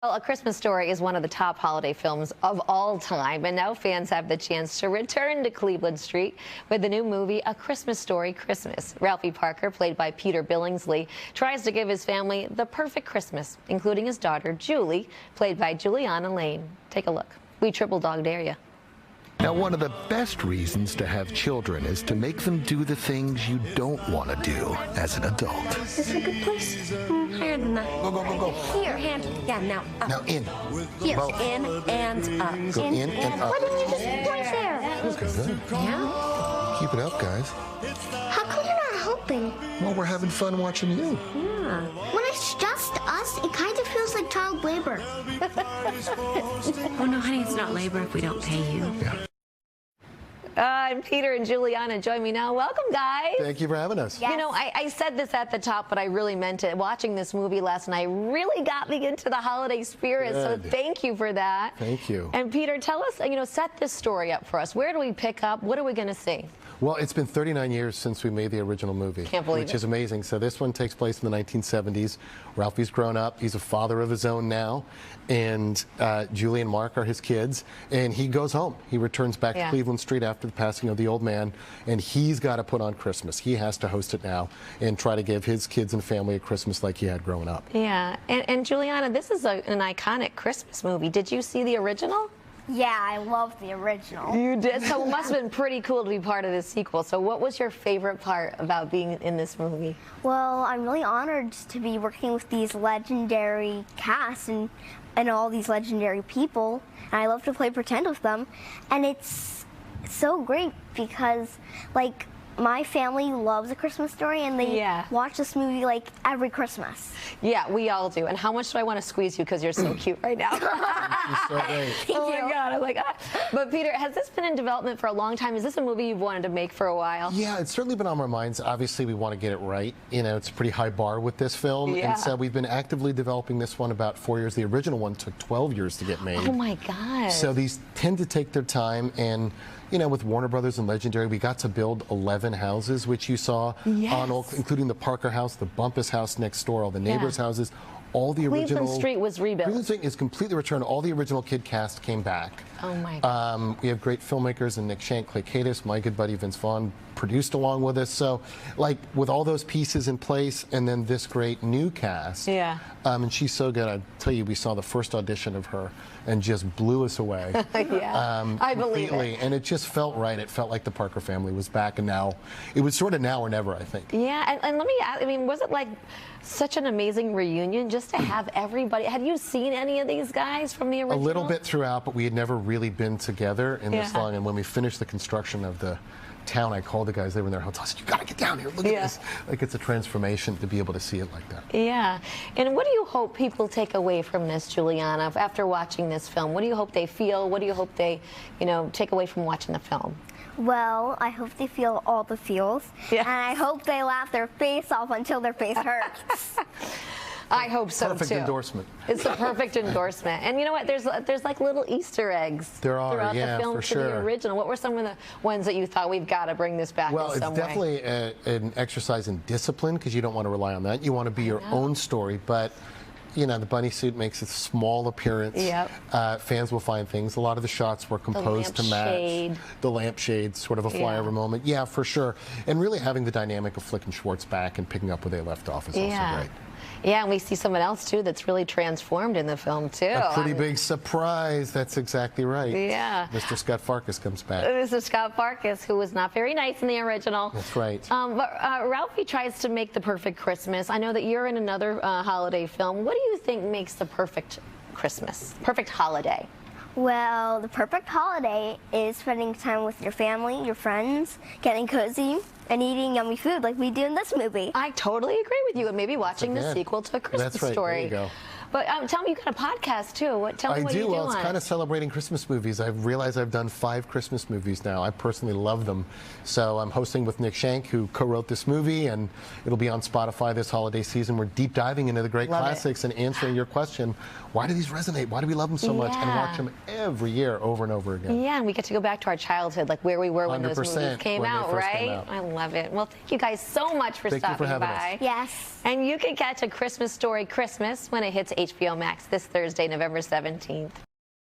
Well, A Christmas Story is one of the top holiday films of all time, and now fans have the chance to return to Cleveland Street with the new movie, A Christmas Story Christmas. Ralphie Parker, played by Peter Billingsley, tries to give his family the perfect Christmas, including his daughter, Julie, played by Julianna Layne. Take a look. We triple dog dare you. Now, one of the best reasons to have children is to make them do the things you don't want to do as an adult. Is this a good place? Higher than that. Go, go, go, go. Here, hand. Yeah, now up. Now in. Here, Both. in and up. Go in and up. Why didn't you just point there? That's good. Yeah. Keep it up, guys. How come you're not helping? Well, we're having fun watching you. Yeah. When it's just us, it kind of feels like child labor. Oh, no, honey, it's not labor if we don't pay you. Yeah. And Peter and Juliana join me now. Welcome, guys. Thank you for having us. Yes. You know, I said this at the top, but I really meant it. Watching this movie last night really got me into the holiday spirit, Good. so thank you for that. Thank you. And Peter, tell us, set this story up for us. Where do we pick up? What are we going to see? Well, it's been 39 years since we made the original movie. Can't believe which it. is amazing. So this one takes place in the 1970s. Ralphie's grown up. He's a father of his own now. And Julie and Mark are his kids. And he goes home. He returns back to Cleveland Street after the passing of the old man. And he's got to put on Christmas. He has to host it now and try to give his kids and family a Christmas like he had growing up. Yeah. And Juliana, this is an iconic Christmas movie. Did you see the original? Yeah, I love the original. You did? So it must have been pretty cool to be part of this sequel. So what was your favorite part about being in this movie? Well, I'm really honored to be working with these legendary casts and all these legendary people. And I love to play pretend with them. And it's so great because, like, my family loves A Christmas Story, and they watch this movie like every Christmas. Yeah, we all do. And how much do I want to squeeze you because you're so cute right now? You're so great. Oh my God, I'm like, ah. But Peter, has this been in development for a long time? Is this a movie you've wanted to make for a while? Yeah, it's certainly been on our minds. Obviously, we want to get it right. You know, it's a pretty high bar with this film. Yeah. And so we've been actively developing this one about 4 years. The original one took 12 years to get made. Oh my God. So these tend to take their time, and you know, with Warner Brothers and Legendary, we got to build 11 houses, which you saw on all, including the Parker house, the Bumpus house next door, all the neighbors' houses, all the original. Cleveland Street was rebuilt. Cleveland Street is completely returned. All the original kid cast came back. Oh my God. We have great filmmakers, and Nick Shank, Clay Cadis, my good buddy Vince Vaughn produced along with us. So, like, with all those pieces in place, and then this great new cast. Yeah. And she's so good. I tell you, we saw the first audition of her, and just blew us away. I believe it. And it just felt right. It felt like the Parker family was back, and now it was sort of now or never, I think. Yeah, and let me ask, I mean, was it like such an amazing reunion just to have everybody? Had you seen any of these guys from the original? A little bit throughout, but we had never really been together in this long. And when we finished the construction of the town, I called the guys. They were in their hotel. I said, "You got to get down here. Look at this." Like, it's a transformation to be able to see it like that. Yeah. And what do you hope people take away from this, Juliana, after watching this film? What do you hope they feel? What do you hope they, take away from watching the film? Well, I hope they feel all the feels. Yeah. And I hope they laugh their face off until their face hurts. I hope so, Perfect too. endorsement. It's a perfect endorsement. And you know what? There's like little Easter eggs throughout the film to the original. What were some of the ones that you thought we've got to bring this back in some way? Well, it's definitely an exercise in discipline, because you don't want to rely on that. You want to be your own story, but the bunny suit makes a small appearance. Yep. Fans will find things. A lot of the shots were composed to match. The lampshade, sort of a flyover moment. Yeah, for sure. And really having the dynamic of flicking Schwartz back and picking up where they left off is also great. Yeah, and we see someone else, too, that's really transformed in the film, too. A pretty big surprise. That's exactly right. Yeah. Mr. Scott Farkas comes back. Mr. Scott Farkas, who was not very nice in the original. That's right. But Ralphie tries to make the perfect Christmas. I know that you're in another holiday film. What do you think makes the perfect Christmas, perfect holiday? Well, the perfect holiday is spending time with your family, your friends, getting cozy, and eating yummy food like we do in this movie. I totally agree with you, and maybe watching the sequel to A Christmas Story. There you go. But tell me, you got a podcast, too. Tell me what you do Well, on it's kind of celebrating Christmas movies. I've realized I've done 5 Christmas movies now. I personally love them. So I'm hosting with Nick Shank, who co-wrote this movie, and it'll be on Spotify this holiday season. We're deep diving into the great classics and answering your question, why do these resonate? Why do we love them so much? And watch them every year over and over again. Yeah, and we get to go back to our childhood, like where we were when those movies came out, right? I love it. Well, thank you guys so much for stopping by. Yes. And you can catch A Christmas Story Christmas when it hits HBO Max this Thursday, November 17th.